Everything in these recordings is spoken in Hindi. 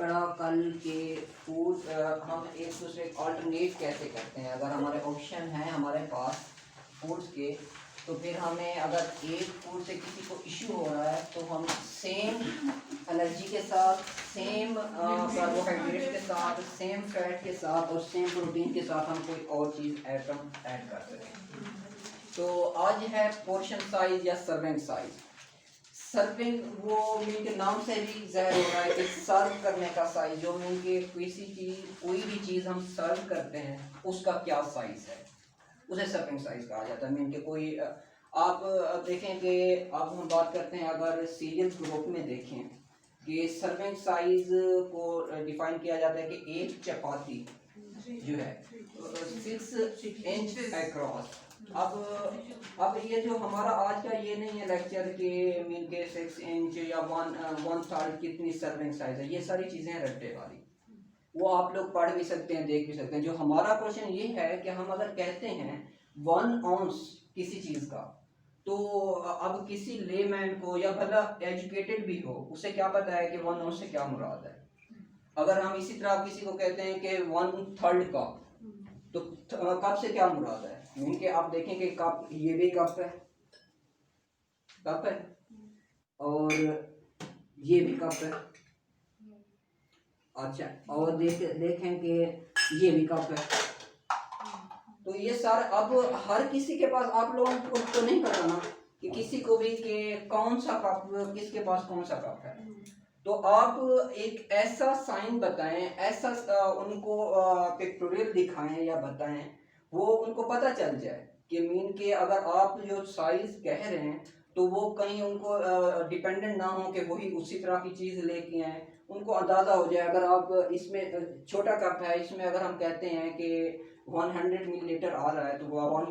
पढ़ा कल के फूड हम एक दूसरे ऑल्टरनेट कैसे करते हैं। अगर हमारे ऑप्शन हैं हमारे पास फूड्स के, तो फिर हमें अगर एक फूड से किसी को इशू हो रहा है तो हम सेम एनर्जी के साथ, सेम कार्बोहाइड्रेट के साथ, सेम फैट के साथ और सेम प्रोटीन के साथ हम कोई और चीज़ आइटम ऐड कर सकें। तो आज है पोर्शन साइज या सर्विंग साइज। सर्विंग वो मीन के नाम से भी ज़ाहिर हो रहा है कि सर्व करने का साइज, जो मीन के किसी की कोई भी चीज़ हम सर्व करते हैं उसका क्या साइज है, उसे सर्विंग साइज कहा जाता है। मीन के कोई आप देखें कि अब हम बात करते हैं, अगर सीरियल्स ग्रुप में देखें कि सर्विंग साइज को डिफाइन किया जाता है कि एक चपाती जो है 6 इंच अक्रॉस। अब ये जो हमारा आज का ये नहीं है लेक्चर के मीन के 6 इंच या 1/3 कितनी सर्विंग साइज है, ये सारी चीज़ें रट्टे वाली, वो आप लोग पढ़ भी सकते हैं, देख भी सकते हैं। जो हमारा क्वेश्चन ये है कि हम अगर कहते हैं 1 औंस किसी चीज़ का, तो अब किसी लेमैन को या भला एजुकेटेड भी हो उसे क्या पता है कि 1 औंस से क्या मुराद है। अगर हम इसी तरह किसी को कहते हैं कि 1/3 कप, तो कप से क्या मुराद है। मीन के आप देखें कि कप, ये भी कप है, कप है, और ये भी कप है। अच्छा, और देखें कि ये भी कप है। तो ये सारा, अब हर किसी के पास, आप लोगों को तो नहीं पता ना कि किसी को भी कि कौन सा कप, किसके पास कौन सा कप है। तो आप एक ऐसा साइन बताएं, ऐसा उनको पिक्टोरियल दिखाएं या बताएं, वो उनको पता चल जाए कि मीन के अगर आप जो साइज कह रहे हैं तो वो कहीं उनको डिपेंडेंट ना हो कि वही उसी तरह की चीज़ लेके आए, उनको अंदाज़ा हो जाए। अगर आप इसमें छोटा कप है, इसमें अगर हम कहते हैं कि 100 मिलीलीटर आ रहा है, तो 100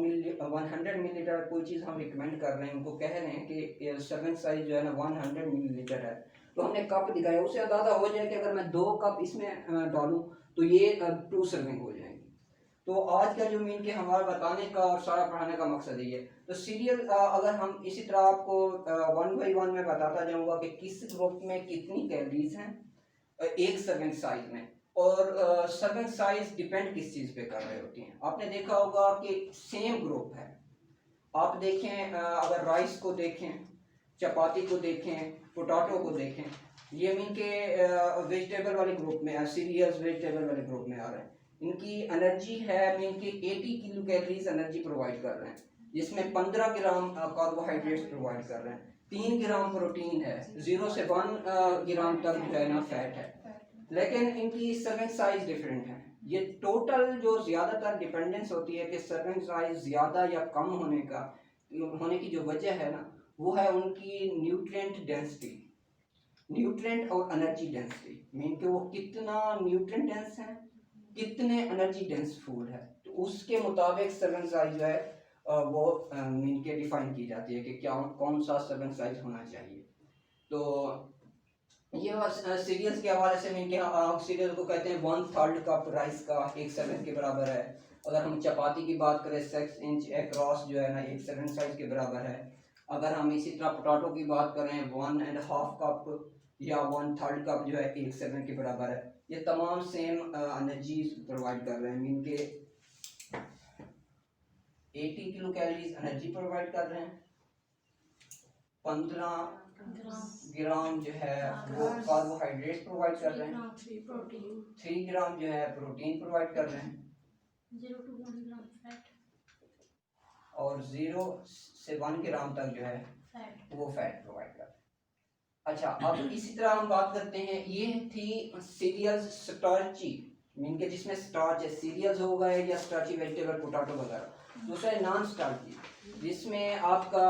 मिलीलीटर कोई चीज़ हम रिकमेंड कर रहे हैं, उनको कह रहे हैं कि सर्विंग साइज जो है ना 100 मिलीलीटर है, तो हमने कप दिखाया, उससे अंदाज़ा हो जाए कि अगर मैं 2 कप इसमें डालूं तो ये 2 सर्विंग हो जाएंगी। तो आज का जो मीन के हमारा बताने का और सारा पढ़ाने का मकसद ये है। तो सीरियल अगर हम इसी तरह आपको 1 बाई 1 में बताता जाऊंगा कि किस ग्रुप में कितनी कैलोरीज हैं एक सर्विंग साइज में, और सर्विंग साइज डिपेंड किस चीज़ पे कर रही होती हैं। आपने देखा होगा कि सेम ग्रुप है, आप देखें अगर राइस को देखें, चपाती को देखें, पोटैटो को देखें, ये मीन के वेजिटेबल वाले ग्रुप में, सीरियल्स वेजिटेबल वाले ग्रुप में आ रहे हैं। इनकी एनर्जी है मीन के 80 किलो कैलोरीज एनर्जी प्रोवाइड कर रहे हैं, जिसमें 15 ग्राम कार्बोहाइड्रेट्स प्रोवाइड कर रहे हैं, 3 ग्राम प्रोटीन है, 0 से 1 ग्राम तक जो है ना फैट है। लेकिन इनकी सर्विंग साइज डिफरेंट है। ये टोटल जो ज़्यादातर डिपेंडेंस होती है कि सर्विंग साइज ज़्यादा या कम होने की जो वजह है ना, वो है उनकी न्यूट्रिएंट डेंसिटी, न्यूट्रिएंट और एनर्जी डेंसिटी। मीन कि वो कितना न्यूट्रिएंट डेंस है, कितने एनर्जी डेंस फूड है, तो उसके मुताबिक सर्विंग साइज जो है वो मीन के डिफाइन की जाती है कि क्या कौन सा सर्विंग साइज होना चाहिए। तो ये सीरियल्स के हवाले से मीन के सीरियल को कहते हैं 1/3 कप राइस का 1 सर्विंग के बराबर है। अगर हम चपाती की बात करें 6 इंच अक्रॉस जो है ना 1 सर्विंग साइज के बराबर है। अगर हम इसी तरह पोटैटो की बात करें 1.5 कप या 1/3 कप जो है 1 सर्विंग के बराबर है। ये तमाम सेम एनर्जी प्रोवाइड कर रहे हैं, मीन के 80 किलो कैलोरीज एनर्जी प्रोवाइड कर रहे हैं, 15 ग्राम जो है वो कार्बोहाइड्रेट प्रोवाइड कर रहे हैं, 3 ग्राम जो है प्रोटीन प्रोवाइड कर रहे हैं, 0 to 1 ग्राम फैट, और 0 से 1 ग्राम तक जो है वो फैट प्रोवाइड कर रहे हैं। अच्छा, अब इसी तरह हम बात करते हैं, ये थी सीरियल्स स्टार्ची, मीन के जिसमें स्टार्च है, सीरियल्स हो गए या स्टार्ची वेजिटेबल पोटैटो वगैरह। दूसरा नॉन स्टार्ची, जिसमें आपका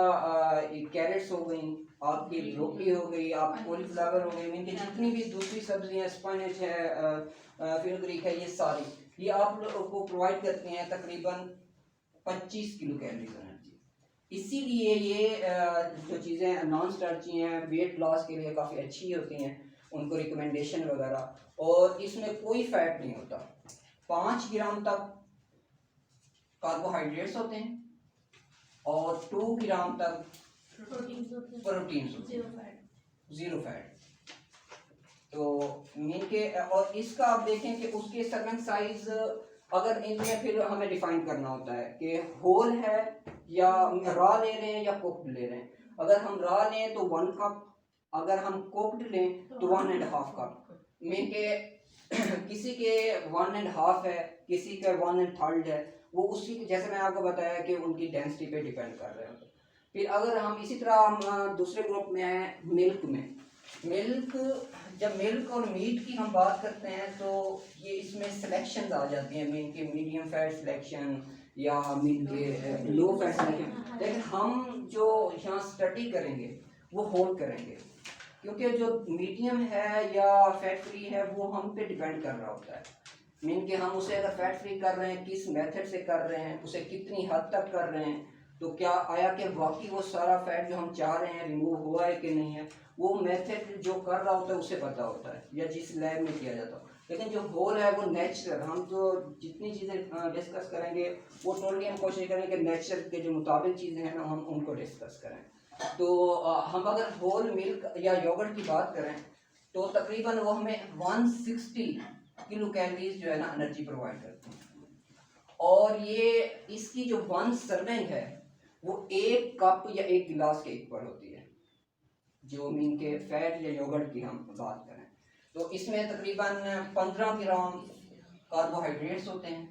कैरेट्स हो गई, आपकी ब्रोकली हो गई, आप कॉलीफ्लावर हो गई, मीन के जितनी भी दूसरी सब्जियां, स्पिनच है, फिनग्रीक है, ये सारी ये आप लोगों को प्रोवाइड करते हैं तकरीबन 25 किलो कैलोरीज एनर्जी। इसीलिए ये जो चीज़ें नॉन स्टार्ची हैं वेट लॉस के लिए काफ़ी अच्छी होती हैं, उनको रिकमेंडेशन वगैरह, और इसमें कोई फैट नहीं होता। 5 ग्राम तक कार्बोहाइड्रेट्स होते हैं और 2 ग्राम तक प्रोटीन होते हैं, 0 फैट। तो मीन के और इसका आप देखें कि उसके सर्विंग साइज अगर इनमें फिर हमें डिफाइन करना होता है कि होल है या रॉ ले रहे हैं या कुक्ड ले रहे हैं। अगर हम रॉ लें तो 1 कप, अगर हम कुक्ड लें तो 1.5 कप। मीन के किसी के 1.5 है, किसी का 1/3 है, वो उसी जैसे मैंने आपको बताया कि उनकी डेंसिटी पे डिपेंड कर रहे हैं। फिर अगर हम इसी तरह हम दूसरे ग्रुप में हैं मिल्क में, मिल्क जब मिल्क और मीट की हम बात करते हैं तो ये इसमें सिलेक्शन आ जाती हैं, मीन के मीडियम फैट सिलेक्शन या मीन के लो फैट सिलेक्शन। लेकिन हम जो यहाँ स्टडी करेंगे वो होल करेंगे, क्योंकि जो मीडियम है या फैट फ्री है वो हम पे डिपेंड कर रहा होता है। मीन के हम उसे अगर फैट फ्री कर रहे हैं किस मेथड से कर रहे हैं, उसे कितनी हद तक कर रहे हैं, तो क्या आया कि वाकई वो सारा फैट जो हम चाह रहे हैं रिमूव हुआ है कि नहीं है, वो मेथड जो कर रहा होता है उसे पता होता है या जिस लैब में किया जाता है। लेकिन जो होल है वो नेचुरल, हम तो जितनी चीज़ें डिस्कस करेंगे वो टोटली हम कोशिश करेंगे कि नेचर के जो मुताबिक चीज़ें हैं ना हम उनको डिस्कस करें। तो हम अगर होल मिल्क या योगर्ट की बात करें तो तकरीबन वो हमें 160 किलो कैलोरीज जो है ना एनर्जी प्रोवाइड करते हैं। और ये इसकी जो 1 सर्विंग है वो 1 कप या 1 गिलास के इक्वल होती है, जो मीन के फैट या योगर्ट की हम बात करें। तो इसमें तकरीबन 15 ग्राम कार्बोहाइड्रेट्स होते हैं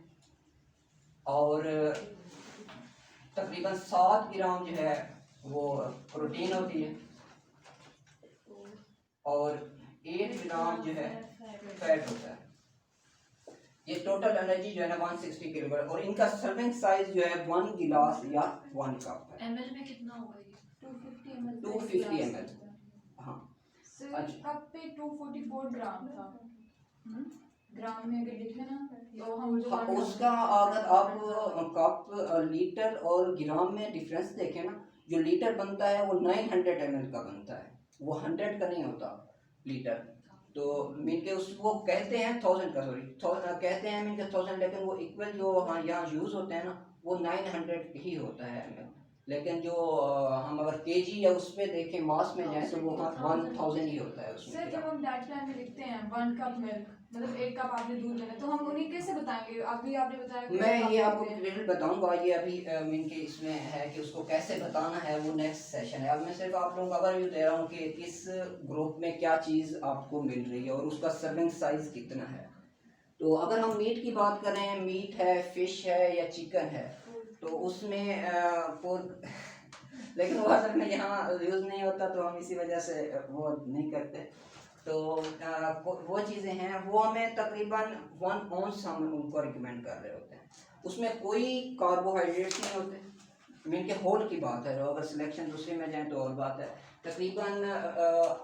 और तकरीबन 7 ग्राम जो है वो प्रोटीन होती है और 8 ग्राम जो है फैट होता है। ये टोटल एनर्जी जो है ना 160 किलो और इनका सर्विंग साइज जो है 1 गिलास या 1 कप है। एमएल में कितना होगा ये? 250 ml। हाँ कप पे 244 ग्राम था। ग्राम में अगर देखें ना तो हम जो उसका अगर आप कप लीटर और ग्राम में डिफरेंस देखें ना, जो लीटर बनता है वो 900 ml का बनता है, वो 100 का नहीं होता लीटर। तो मीन के उस वो कहते हैं 1000 का, सॉरी कहते हैं मीन के 1000, लेकिन वो इक्वल जो हाँ यहाँ यूज़ होते हैं ना वो 900 ही होता है ml। लेकिन जो हम अगर केजी या उस पर देखें मास में जाए तो वो 1000 ही होता है उसमें। सर जब हम डाइट प्लान में लिखते हैं 1 कप मिल्क मतलब 1 कप आपने दूध लेना, तो हम उन्हें कैसे बताएंगे? अभी आपने बताया कि मैं ये आपको डिटेल बताऊंगा, ये अभी मीन के इसमें है कि उसको कैसे बताना है वो नेक्स्ट सेशन है। अब मैं सिर्फ आप लोगों को ओवरव्यू दे रहा हूँ कि किस ग्रुप में क्या चीज़ आपको मिल रही है और उसका सर्विंग साइज कितना है। तो अगर हम मीट की बात करें, मीट है, फिश है या चिकन है, तो उसमें लेकिन वो असल में यहाँ यूज़ नहीं होता तो हम इसी वजह से वो नहीं करते। तो वो चीज़ें हैं वो हमें तकरीबन 1 ounce हम उनको रिकमेंड कर रहे होते हैं। उसमें कोई कार्बोहाइड्रेट्स नहीं होते। मीन के होल की बात है, अगर सिलेक्शन दूसरे में जाए तो और बात है। तकरीबन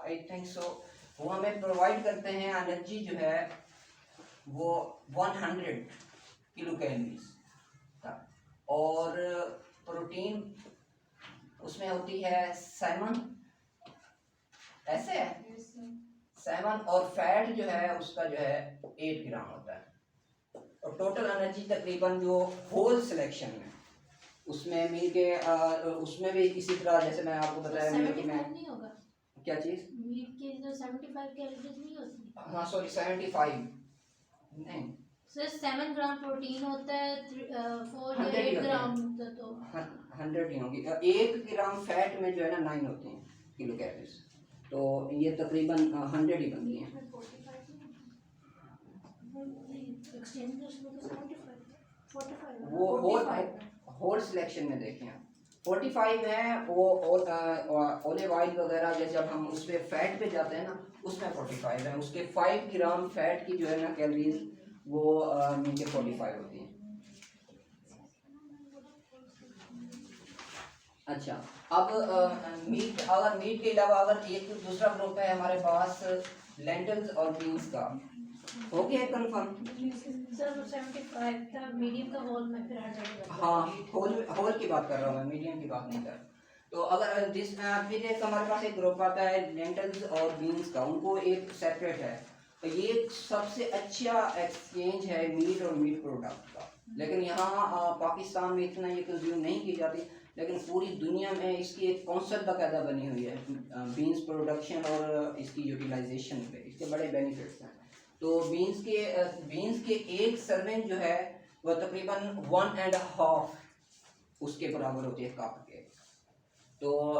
आई थिंक सो वो हमें प्रोवाइड करते हैं एनर्जी जो है वो 100 किलो कैलोरीज तक, और प्रोटीन उसमें होती है 7, ऐसे है 7, और फैट जो है उसका जो है 8 ग्राम होता है। और टोटल एनर्जी तकरीबन जो होल सिलेक्शन में उसमें मिल के उसमें भी इसी तरह जैसे मैं आपको बताया मिल्क में नहीं होगा क्या चीज़ मीट के जो 75 कैलोरीज नहीं होती? हाँ सॉरी 75 नहीं सर 7 ग्राम प्रोटीन होता है, 4 या 8 ग्राम होता है, तो 100 ही होगी। 1 ग्राम फैट में जो है ना 9 होती हैं किलो कैलोरीज, तो ये तकरीबन 100 ही बनती हैं। एक्सचेंज उसमें तो 75 45 वो होल सिलेक्शन में देखें आप 45 है। वो ओलिव ऑयल वगैरह जैसे जब हम उस पर फैट पे जाते हैं ना उसमें 45 है। उसके 5 ग्राम फैट की जो है ना कैलोरीज वो नीचे 45 होती हैं। अच्छा, अब मीट, अगर मीट के अलावा अगर एक दूसरा ग्रुप है हमारे पास लेंटल्स और बीन्स का, हो गया है कंफर्म? सर वो 75 था मीडियम का, होल में फिर 100। हाँ होल की बात कर रहा हूँ मैं, मीडियम की बात नहीं कर। तो अगर फिर एक हमारे पास एक ग्रुप आता है लेंटल्स और बीन्स का, उनको एक सेपरेट है। तो ये सबसे अच्छा एक्सचेंज है मीट और मीट प्रोडक्ट का, लेकिन यहाँ पाकिस्तान में इतना ये कंज्यूम नहीं की जाती। लेकिन पूरी दुनिया में इसकी एक कौंसल बाकायदा बनी हुई है बीन्स प्रोडक्शन और इसकी यूटिलाइजेशन पे, इसके बड़े बेनिफिट्स हैं। तो बीन्स के एक सर्विंग जो है वह तकरीबन 1.5 उसके बराबर होती है कप के। तो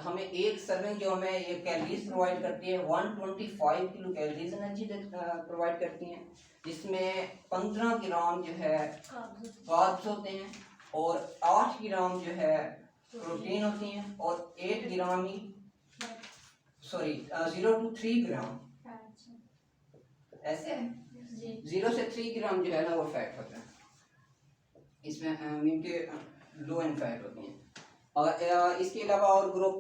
हमें एक सर्विंग जो हमें ये कैलोरीज प्रोवाइड करती है 125 किलो कैलोरीज एनर्जी प्रोवाइड करती हैं, जिसमें 15 ग्राम जो है कार्ब्स होते हैं और 8 ग्राम जो है प्रोटीन होती हैं और 8 ग्राम ही 0 to 3 ग्राम ऐसे 0 से 3 ग्राम जो है ना वो फैट होता है, इसमें इनके लो एंड फैट होती हैं। और इसके अलावा और ग्रुप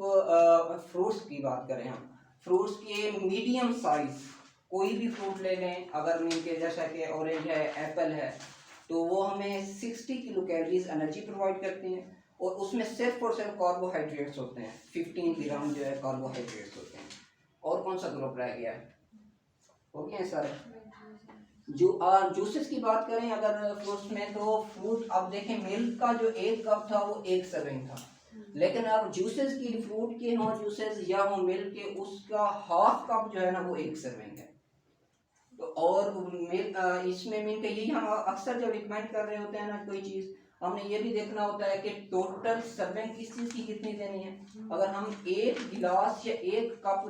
फ्रूट्स की बात करें हम, फ्रूट्स के मीडियम साइज कोई भी फ्रूट ले लें, अगर इनके जैसा कि ऑरेंज है, एप्पल है, तो वो हमें 60 किलो कैलोरीज एनर्जी प्रोवाइड करती हैं और उसमें सिर्फ और सिर्फ कार्बोहाइड्रेट्स होते हैं, 15 ग्राम जो है कार्बोहाइड्रेट्स होते हैं। और कौन सा ग्रुप रह गया है? हो गया है सारे। जूसेस की बात करें अगर फ्रूट्स में, तो फ्रूट अब देखें मिल्क का जो 1 कप था वो 1 सर्विंग था, लेकिन अब जूसेस की फ्रूट के हो जूसेस या हो मिल्क के, उसका हाफ कप जो है ना वो 1 सर्विंग है। तो और मिल्क इसमें मिल्क यही हम अक्सर जब रिकमेंड कर रहे होते हैं ना कोई चीज़, हमने ये भी देखना होता है कि टोटल सर्विंग किस चीज़ की कितनी देनी है। अगर हम 1 गिलास या 1 कप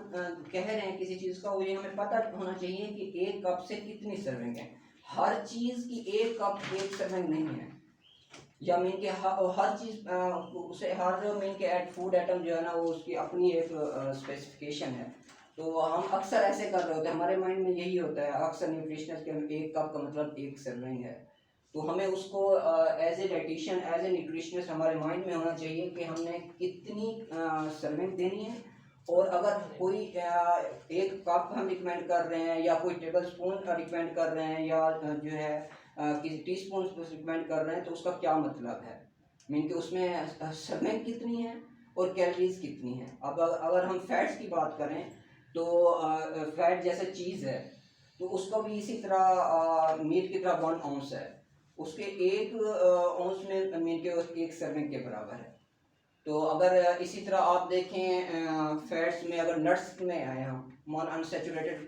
कह रहे हैं किसी चीज़ का, वो ये हमें पता होना चाहिए कि 1 कप से कितनी सर्विंग है। हर चीज़ की 1 कप 1 सर्विंग नहीं है, या मीन के हर चीज़ उसे हर मीन के फूड आइटम जो है ना वो उसकी अपनी एक स्पेसिफिकेशन है। तो हम अक्सर ऐसे कर रहे होते हैं, हमारे माइंड में यही होता है अक्सर न्यूट्रिशनिस्ट के 1 कप का मतलब 1 सर्विंग है। तो हमें उसको as a dietitian as a nutritionist हमारे माइंड में होना चाहिए कि हमने कितनी सर्विंग देनी है। और अगर कोई 1 कप हम रिकमेंड कर रहे हैं या कोई टेबल स्पून रिकमेंड कर रहे हैं या जो है किसी टी स्पून रिकमेंड कर रहे हैं, तो उसका क्या मतलब है, मीन कि उसमें सर्विंग कितनी है और कैलोरीज कितनी है। अब अगर हम फैट्स की बात करें तो फैट जैसे चीज़ है तो उसका भी इसी तरह मीट की तरह 1 औंस है, उसके 1 औंस में मीन के 1 सर्विंग के बराबर है। तो अगर इसी तरह आप देखें फैट्स में, अगर नट्स में आए हम नॉन अनसेचुरेटेड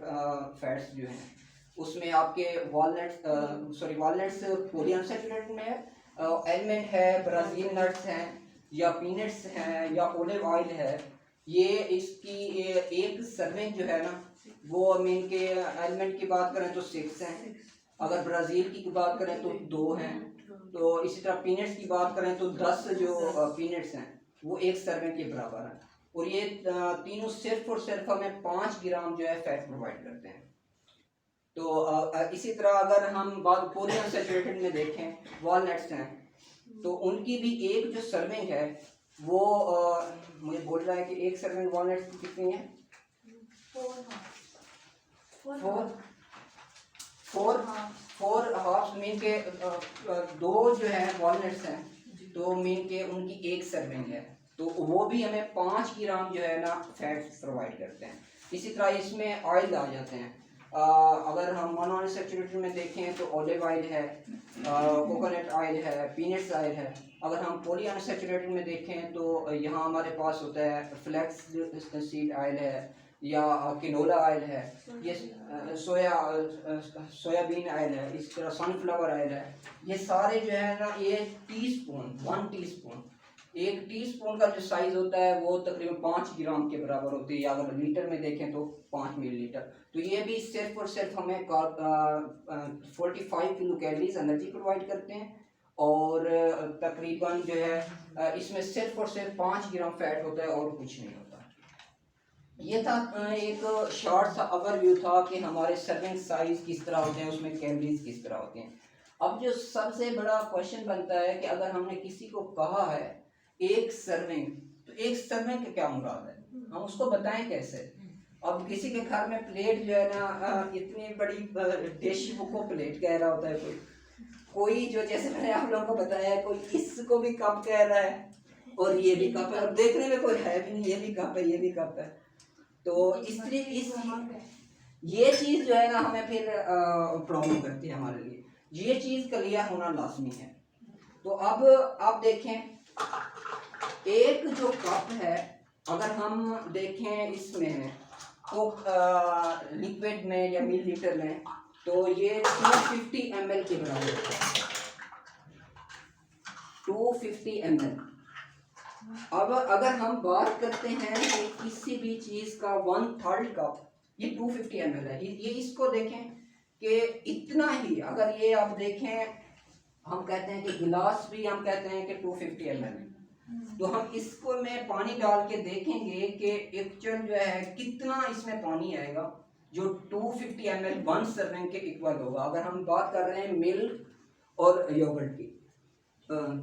फैट्स जो हैं उसमें आपके वॉलनट्स पॉली अनसेचुरेटेड में है, एलमंड है, ब्राज़ील नट्स हैं या पीनट्स हैं या ओलिव ऑयल है, ये इसकी 1 सर्विंग जो है ना वो मीन के एलमंड की बात करें तो 6 हैं, अगर ब्राज़ील की बात करें तो 2 हैं, तो इसी तरह पीनट्स की बात करें तो 10 जो पीनट्स हैं वो 1 सर्विंग के बराबर है। और ये तीनों सिर्फ और सिर्फ हमें 5 ग्राम जो है फैट प्रोवाइड करते हैं। तो इसी तरह अगर हम बात पॉली अनसैचुरेटेड में देखें, वॉलनट्स हैं, तो उनकी भी 1 जो सर्विंग है वो मुझे बोल रहा है कि 1 सर्विंग वॉलनट्स की कितनी है? 4 हाफ मीन के 2 जो है वॉलनट्स हैं, तो मीन के उनकी 1 सर्विंग है, तो वो भी हमें 5 ग्राम जो है ना फैट प्रोवाइड करते हैं। इसी तरह इसमें ऑयल आ जाते हैं, अगर हम मोनोअनसैचुरेटेड में देखें तो ऑलिव ऑयल है, कोकोनट ऑयल है, पीनट्स ऑयल है। अगर हम पॉली अनसैचुरेटेड में देखें तो यहाँ हमारे पास होता है फ्लैक्स सीड ऑयल है या किनोला ऑयल है, ये सोयाबीन ऑयल है, इस तरह सनफ्लावर ऑयल है। ये सारे जो है ना ये 1 टीस्पून 1 टीस्पून का जो साइज़ होता है वो तकरीबन 5 ग्राम के बराबर होती है, या अगर लीटर में देखें तो 5 मिलीलीटर। तो ये भी सिर्फ और सिर्फ हमें 45 किलो कैलोरीज एनर्जी प्रोवाइड करते हैं और तकरीबन जो है इसमें सिर्फ और सिर्फ 5 ग्राम फैट होता है और कुछ नहीं होता। ये था एक शॉर्ट सा ओवरव्यू था कि हमारे सर्विंग साइज किस तरह होते हैं, उसमें कैलोरीज किस तरह होती हैं। अब जो सबसे बड़ा क्वेश्चन बनता है कि अगर हमने किसी को कहा है 1 सर्विंग, तो 1 सर्विंग का क्या मुराद है, हम उसको बताएं कैसे। अब किसी के घर में प्लेट जो है ना इतनी बड़ी डिश को प्लेट कह रहा होता है, कोई जो जैसे मैंने आप लोगों को बताया कोई इसको भी कप कह रहा है और ये भी कप है, और देखने में कोई है भी नहीं, ये भी कप है ये भी कप है। तो ये चीज़ जो है ना हमें फिर प्रॉब्लम करती है हमारे लिए, ये चीज़ क्लियर होना लाजमी है। तो अब आप देखें एक जो कप है अगर हम देखें इसमें तो लिक्विड में या मिलीलीटर में तो ये 250 ml के बराबर है। 250 ml। अब अगर हम बात करते हैं कि किसी भी चीज़ का 1/3 कप, ये 250 ml है। ये इसको देखें कि इतना ही, अगर ये आप देखें हम कहते हैं कि गिलास भी हम कहते हैं कि 250 ml, तो हम इसको में पानी डाल के देखेंगे कि एक्चुअल जो है कितना इसमें पानी आएगा जो 250 ml 1 सर्विंग के इक्वल होगा। अगर हम बात कर रहे हैं मिल्क और योगर्ट की,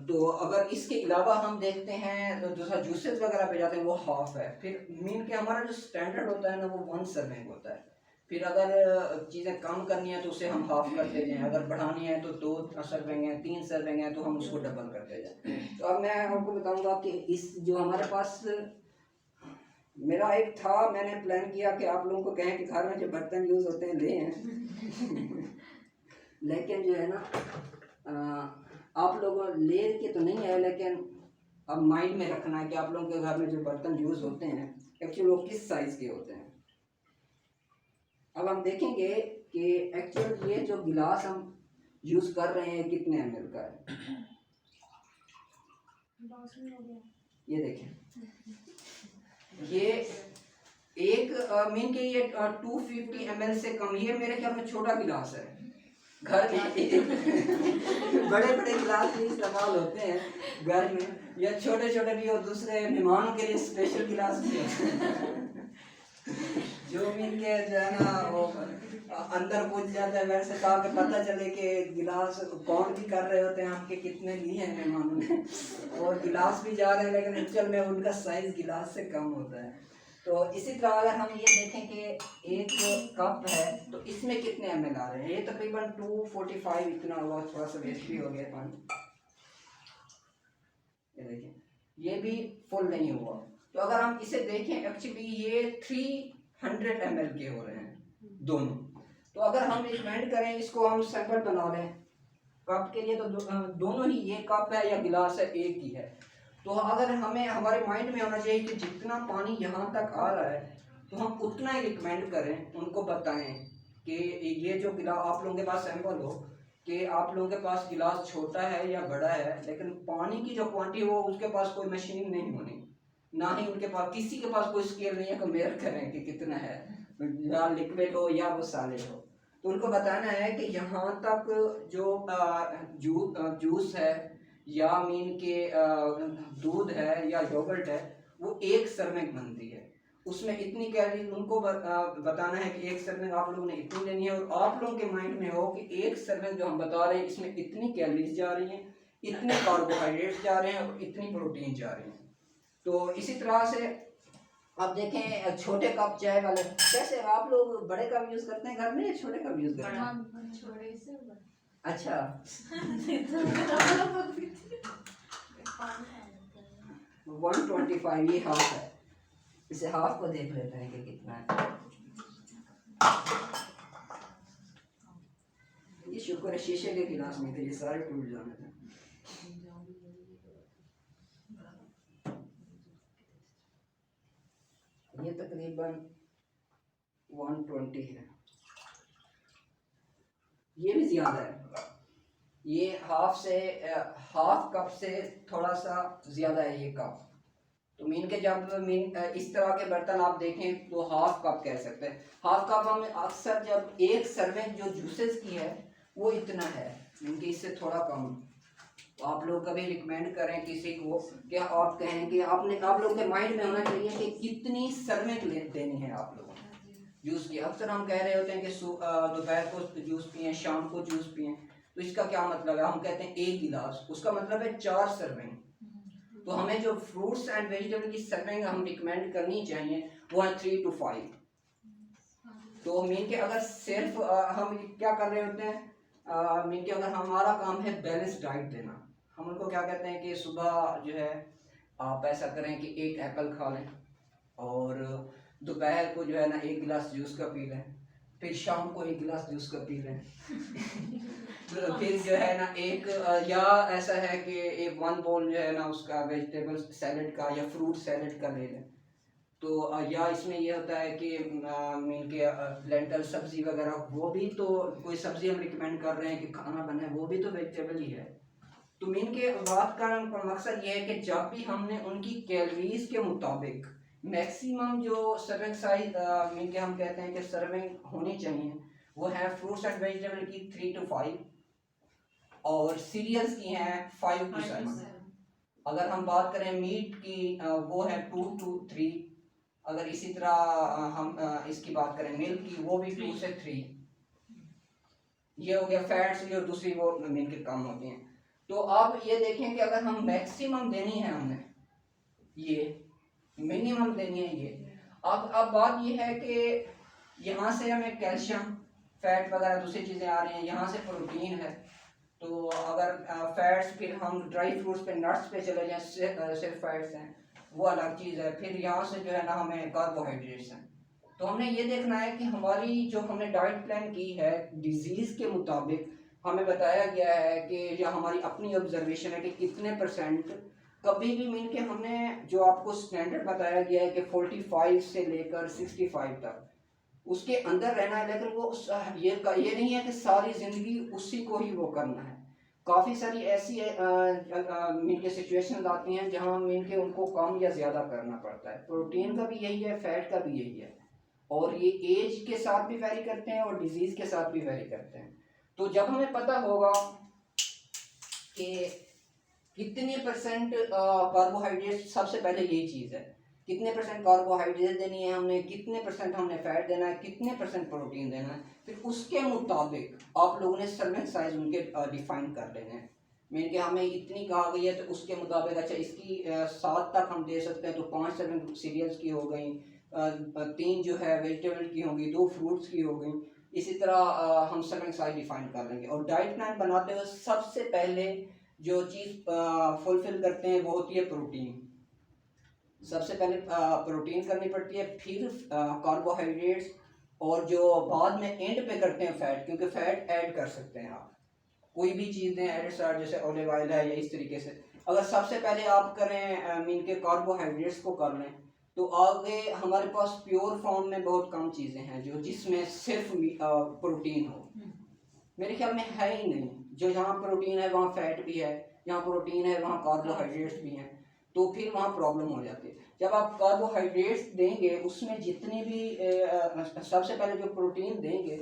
तो अगर इसके अलावा हम देखते हैं तो दूसरा जूसेस वगैरह पे जाते हैं वो हाफ है। फिर मीन के हमारा जो स्टैंडर्ड होता है ना वो 1 सर्विंग होता है। फिर अगर चीज़ें कम करनी है तो उसे हम हाफ कर देते हैं, अगर बढ़ानी है तो 2 सर्विंग है, 3 सर्विंग है तो हम उसको डबल करते जाते हैं। तो अब मैं आपको बताऊंगा कि इस जो हमारे पास मेरा एक था, मैंने प्लान किया कि आप लोगों को कहें कि घर में जो बर्तन यूज़ होते हैं ले हैं लेकिन जो है ना आप लोगों ले के तो नहीं है, लेकिन अब माइंड में रखना है कि आप लोगों के घर में जो बर्तन यूज़ होते हैं एक्चुअली वो किस साइज़ के होते हैं। अब हम देखेंगे कि एक्चुअल ये जो गिलास हम यूज़ कर रहे हैं कितने ml का है। ये देखें, ये एक मीन के ये 250 ml से कम, ये मेरे ख्याल में छोटा गिलास है। घर में बड़े बड़े गिलास भी इस्तेमाल होते हैं घर में, या छोटे छोटे भी और दूसरे मेहमानों के लिए स्पेशल गिलास भी होते हैं जो मीन के जो है ना वो अंदर पूछ जाता है मेरे से, कहा कि पता चले कि गिलास कौन भी कर रहे होते हैं आपके कितने लिए हैं मेहमानों ने और गिलास भी जा रहे हैं, लेकिन एक्चुअल में उनका साइज गिलास से कम होता है। तो इसी तरह अगर हम ये देखें कि एक कप है तो इसमें कितने ml आ रहे हैं, ये तकरीबन 245 इतना हुआ, थोड़ा सा वेस्ट भी हो गया पानी। ये देखिए ये भी फुल नहीं हुआ। तो अगर हम इसे देखें एक्चुअली ये 300 ml के हो रहे हैं दोनों। तो अगर हम रिकमेंड करें इसको हम सैंपल बना लें कप के लिए, तो दोनों ही, ये कप है या गिलास है एक ही है। तो अगर हमें हमारे माइंड में होना चाहिए कि जितना पानी यहाँ तक आ रहा है तो हम उतना ही रिकमेंड करें, उनको बताएं कि ये जो गिलास आप लोगों के पास सैंपल हो कि आप लोगों के पास गिलास छोटा है या बड़ा है, लेकिन पानी की जो क्वांटिटी हो उसके पास कोई मशीन नहीं होनी, ना ही उनके पास किसी के पास कोई स्केल नहीं है कि मेजर करें कि कितना है, या लिक्विड हो या वो सॉलिड हो। तो उनको बताना है कि यहाँ तक जो जूस है या मीन के दूध है या योगर्ट है वो एक सर्विंग बनती है, उसमें इतनी कैलोरी उनको बताना है कि एक सर्विंग आप लोगों ने इतनी लेनी है, और आप लोगों के माइंड में हो कि एक सर्विंग जो हम बता रहे हैं इसमें इतनी कैलोरीज जा रही हैं, इतने कार्बोहाइड्रेट्स जा रहे हैं और इतनी प्रोटीन जा रही हैं। तो इसी तरह से आप देखें छोटे कप चाय वाले, कैसे आप लोग बड़े कप यूज करते हैं घर में या छोटे कप यूज करते हैं? छोटे से अच्छा 125 ये हाफ है, इसे हाफ को देख लेते हैं कि कितना है। ये शुक्र है शीशे के गिलास नहीं थे, ये सारे टूट जाने थे। ये तकरीबन 120 है, ये भी ज़्यादा है, ये हाफ कप से थोड़ा सा ज़्यादा है ये कप। तो मीन के जब इस तरह के बर्तन आप देखें तो हाफ कप कह सकते हैं। हाफ कप हम अक्सर जब एक सर्विंग जो जूसेस की है वो इतना है, मीन के इससे थोड़ा कम। तो आप लोग कभी रिकमेंड करें किसी को कि आप कहें कि आप लोगों के माइंड में होना चाहिए कि कितनी सर्विंग देनी है आप लोगों को जूस की। अक्सर हम कह रहे होते हैं कि दोपहर को जूस पिएं, शाम को जूस पिएं, तो इसका क्या मतलब है? हम कहते हैं एक गिलास, उसका मतलब है 4 सर्विंग। तो हमें जो फ्रूट्स एंड वेजिटेबल की सर्विंग हम रिकमेंड करनी चाहिए वो है 3 to 5। तो मीन के अगर सिर्फ हम क्या कर रहे होते हैं, मीन के अगर हमारा काम है बैलेंस डाइट देना, हम उनको क्या कहते हैं कि सुबह जो है आप ऐसा करें कि एक एप्पल खा लें और दोपहर को जो है ना 1 गिलास जूस का पी लें फिर शाम को एक गिलास जूस का पी लें। तो फिर जो है ना एक या ऐसा है कि एक 1 बोल जो है ना उसका वेजिटेबल सैलेड का या फ्रूट सैलेड का ले लें। तो या इसमें ये होता है कि मीन के लेंटल सब्जी वगैरह, वो भी तो कोई सब्जी हम रिकमेंड कर रहे हैं कि खाना बने, वो भी तो वेजिटेबल ही है। तो मीन के बात का मकसद ये है कि जब भी हमने उनकी कैलोरीज के मुताबिक मैक्सिमम जो सर्विंग साइज मीन के हम कहते हैं कि सर्विंग होनी चाहिए, वो है फ्रूट्स एंड वेजिटेबल की 3 to 5 और सीरियल्स की हैं 5 to 7। अगर हम बात करें मीट की वो है 2 to 3। अगर इसी तरह हम इसकी बात करें मिल्क की, वो भी 2 से 3। ये हो गया फैट्स की, और दूसरी वो मीन के कम होती हैं। तो आप ये देखें कि अगर हम मैक्सिमम देनी है हमने ये, मिनिमम देनी है ये। अब बात ये है कि यहाँ से हमें कैल्शियम, फैट वगैरह दूसरी चीज़ें आ रही हैं, यहाँ से प्रोटीन है। तो अगर फैट्स फिर हम ड्राई फ्रूट्स पे, नट्स पे चले जाएं, सिर्फ फैट्स हैं, वो अलग चीज़ है। फिर यहाँ से जो है ना हमें कार्बोहाइड्रेट्स हैं। तो हमने ये देखना है कि हमारी जो हमने डाइट प्लान की है डिजीज़ के मुताबिक, हमें बताया गया है कि या हमारी अपनी ऑब्जर्वेशन है कि कितने % कभी भी मीन के हमने जो आपको स्टैंडर्ड बताया गया है कि 45 से लेकर 65 तक उसके अंदर रहना है। लेकिन वो ये नहीं है कि सारी ज़िंदगी उसी को ही वो करना है। काफ़ी सारी ऐसी मीन के सिचुएशन आती हैं जहाँ मीन के उनको कम या ज़्यादा करना पड़ता है। प्रोटीन का भी यही है, फैट का भी यही है, और ये एज के साथ भी वैरी करते हैं और डिजीज़ के साथ भी वैरी करते हैं। तो जब हमें पता होगा कि कितने % कार्बोहाइड्रेट, सबसे पहले यही चीज़ है, कितने % कार्बोहाइड्रेट देनी है हमने, कितने % हमने फैट देना है, कितने % प्रोटीन देना है, फिर उसके मुताबिक आप लोगों ने सर्विंग साइज उनके डिफाइन कर लेने हैं। मीन कि हमें इतनी कहा गई है तो उसके मुताबिक अच्छा इसकी 7 तक हम दे सकते हैं, तो 5 सर्विंग सीरियल्स की हो गई, 3 जो है वेजिटेबल की होंगी, 2 फ्रूट्स की हो गई। इसी तरह हम सर्विंग साइज डिफाइन कर लेंगे। और डाइट प्लान बनाते हुए सबसे पहले जो चीज़ फुलफिल करते हैं वो होती है प्रोटीन। सबसे पहले प्रोटीन करनी पड़ती है, फिर कार्बोहाइड्रेट्स, और जो बाद में एंड पे करते हैं फैट, क्योंकि फैट ऐड कर सकते हैं आप कोई भी चीज़ें एड स्टार्ट, जैसे ऑलिव ऑयल है या इस तरीके से। अगर सबसे पहले आप करें मीन के कार्बोहाइड्रेट्स को कर लें, तो आगे हमारे पास प्योर फॉर्म में बहुत कम चीज़ें हैं जो जिसमें सिर्फ प्रोटीन हो। मेरे ख्याल में है ही नहीं। जो जहाँ प्रोटीन है वहाँ फैट भी है, जहाँ प्रोटीन है वहाँ कार्बोहाइड्रेट्स भी हैं, तो फिर वहाँ प्रॉब्लम हो जाती है। जब आप कार्बोहाइड्रेट्स देंगे उसमें जितनी भी सबसे पहले जो प्रोटीन देंगे,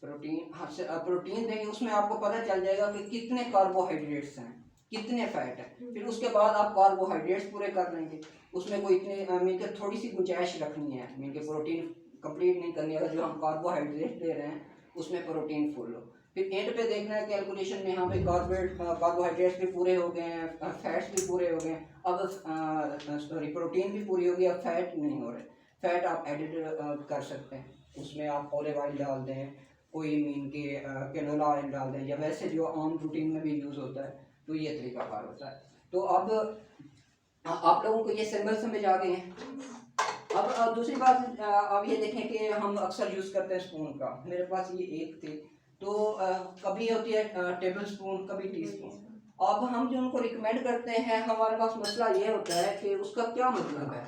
प्रोटीन देंगे उसमें आपको पता चल जाएगा कि कितने कार्बोहाइड्रेट्स हैं, कितने फैट है। फिर उसके बाद आप कार्बोहाइड्रेट्स पूरे कर लेंगे। उसमें कोई इतने मीन के थोड़ी सी गुंजाइश रखनी है, मीन के प्रोटीन कंप्लीट नहीं करनी। अगर जो हम कार्बोहाइड्रेट दे रहे हैं उसमें प्रोटीन फुल हो, फिर एंड पे देखना है कैलकुलेशन में, हाँ भाई कार्बोहाइड्रेट्स भी पूरे हो गए हैं, फैट्स भी पूरे हो गए हैं, अब प्रोटीन भी पूरी हो गई, अब फैट नहीं हो रहे। फैट आप एडिट कर सकते हैं, उसमें आप ऑलिव ऑयल डाल दें, कोई मीन के कैनोला ऑयल डाल दें, या वैसे जो आम रूटीन में भी यूज़ होता है। तो ये तरीका कार होता है। तो अब आप लोगों को ये सिंबल समझ आ गए हैं। अब दूसरी बात, अब ये देखें कि हम अक्सर यूज़ करते हैं स्पून का। मेरे पास ये एक थी, तो कभी होती है टेबल स्पून, कभी टी स्पून। अब हम जो उनको रिकमेंड करते हैं, हमारे पास मसला ये होता है कि उसका क्या मतलब है।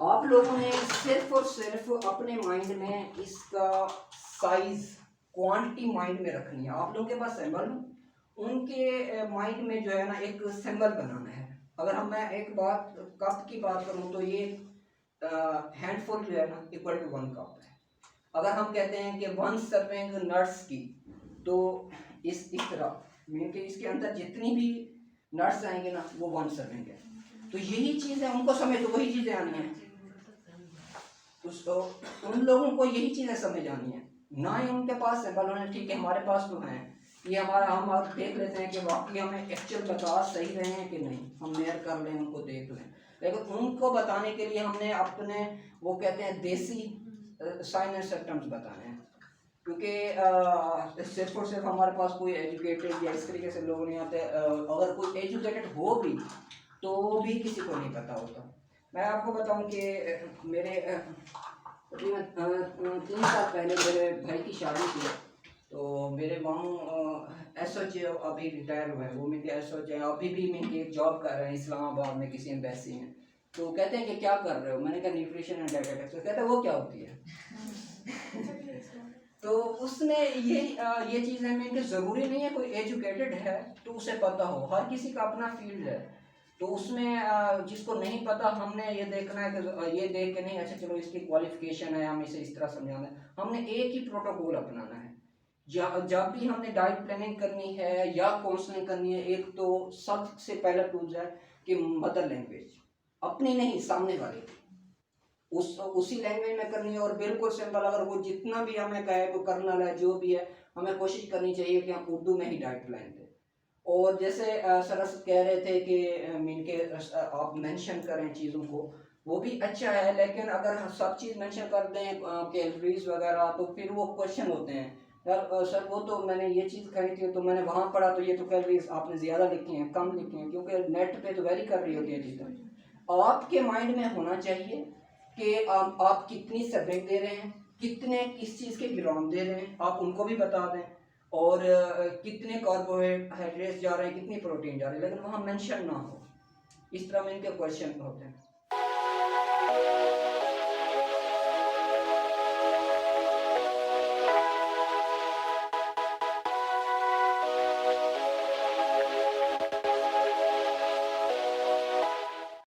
आप लोगों ने सिर्फ और सिर्फ अपने माइंड में इसका साइज, क्वांटिटी माइंड में रखनी है। आप लोगों के पास सिंबल, उनके माइंड में जो है ना एक सिंबल बनाना है। अगर हम मैं एक बात कप की बात करूं तो ये हैंडफुल जो है ना इक्वल टू 1 कप है। अगर हम कहते हैं कि 1 सर्विंग नट्स की, तो इस तरह मीन के इसके अंदर जितनी भी नट्स आएंगे ना वो 1 सर्विंग है। तो यही चीज़ है, उनको समझ तो वही चीज़ें आनी है, तो उन लोगों को यही चीज़ें समझ आनी है, ना ही उनके पास सिंबल होने। ठीक है, हमारे पास तो हैं ये, हमारा हम आप देख लेते हैं कि वाकई हमें एक्चुअल बता सही रहे हैं कि नहीं, हम मेयर कर लें, उनको देख लें। लेकिन उनको बताने के लिए हमने अपने वो कहते हैं देसी साइन एंड सिम्टम्स बताने हैं, क्योंकि सिर्फ और सिर्फ हमारे पास कोई एजुकेटेड या इस तरीके से लोग नहीं आते। अगर कोई एजुकेटेड हो भी तो भी किसी को नहीं पता होता। मैं आपको बताऊं कि मेरे तकरीबन 3 साल पहले मेरे भाई की शादी थी, तो मेरे मामू एसओचे अभी रिटायर हुए हैं, वो मेरे एसओचे अभी भी मेरे जॉब कर रहे हैं इस्लामाबाद में किसी एम्बेसी में। तो कहते हैं कि क्या कर रहे हो, मैंने कहा न्यूट्रिशन एंड डाइटेटिक्स। तो कहते हैं वो क्या होती है? तो उसने ये चीज़ है में कि ज़रूरी नहीं है कोई एजुकेटेड है तो उसे पता हो, हर किसी का अपना फील्ड है। तो उसमें जिसको नहीं पता हमने ये देखना है कि ये देख के नहीं अच्छा चलो इसकी क्वालिफिकेशन है हम इसे इस तरह समझाना है, हमने एक ही प्रोटोकॉल अपनाना है। जब भी हमने डाइट प्लानिंग करनी है या काउंसलिंग करनी है, एक तो सबसे पहला टूल है कि मदर लैंग्वेज अपनी नहीं सामने वाले उसी लैंग्वेज में करनी है। और बिल्कुल सिंपल, अगर वो जितना भी हमें कहे वो कर्नल है जो भी है, हमें कोशिश करनी चाहिए कि हम उर्दू में ही डाइट प्लान दें। और जैसे सरस कह रहे थे कि मीन के आप मेंशन करें चीज़ों को, वो भी अच्छा है, लेकिन अगर हम सब चीज़ मेंशन कर दें कैलोरीज वगैरह तो फिर वो क्वेश्चन होते हैं यार सर वो तो मैंने ये चीज़ कही थी तो मैंने वहाँ पढ़ा तो ये तो कैलोरीज आपने ज़्यादा लिखी हैं कम लिखी हैं, क्योंकि नेट पे तो वेरी कर रही होती है चीज़ें। आपके माइंड में होना चाहिए कि आप कितनी सब्जेक्ट दे रहे हैं, कितने किस चीज़ के ग्राम दे रहे हैं, आप उनको भी बता दें, और कितने कार्बोहाइड्रेट्स जा रहे हैं, कितनी प्रोटीन जा रही है, लेकिन वहाँ मेंशन ना हो। इस तरह में इनके क्वेश्चन होते हैं।